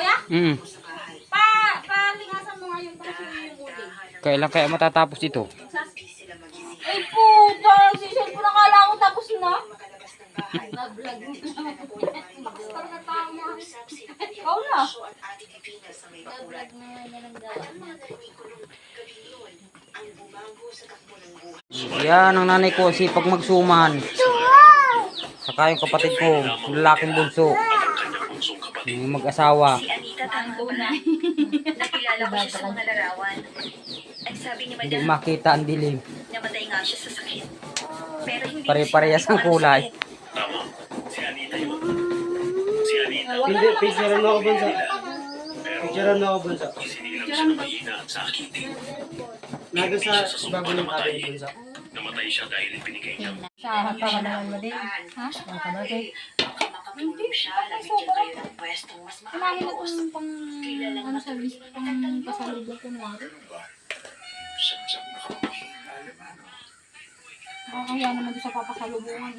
kuya? Palingasan mo nga yung uli. Kailan kaya matatapos ito? Ay puta, sisyon ko nakala ko tapos na. Na-vlog mo naman. Parang natama. Ikaw na. Na-vlog na yan ang gawa. Yan ang nanay ko, sipag magsuman. Saka yung kapatid ko, lalaking bunso. Yung mag-asawa. Si Anita Tango na. Nakilala ko siya sa mga larawan. At sabi ni Hindi Madam, makita ang dilim. namatay nga siya sa sakit. Pero hindi Pare-parehas ang kulay. Tama. Si Anita yun. Si Anita. Hindi, picturean mo ako bunso. Picturean mo ako bunso. Sinilang siya ng mahina at sakit. Nado sa bago ng tabi bunso. Namatay siya dahil binigay niya. Sahan pa ka naman mo din. Ha? Baka ba din? makatulong siya, nabigyan kayo ng pwestong mas Kumain na maayos. itong pang, ano sa list, pang pasalubong ko nga. Sadyang nakapagpahinga. Nakakaya naman doon sa papasalubungan.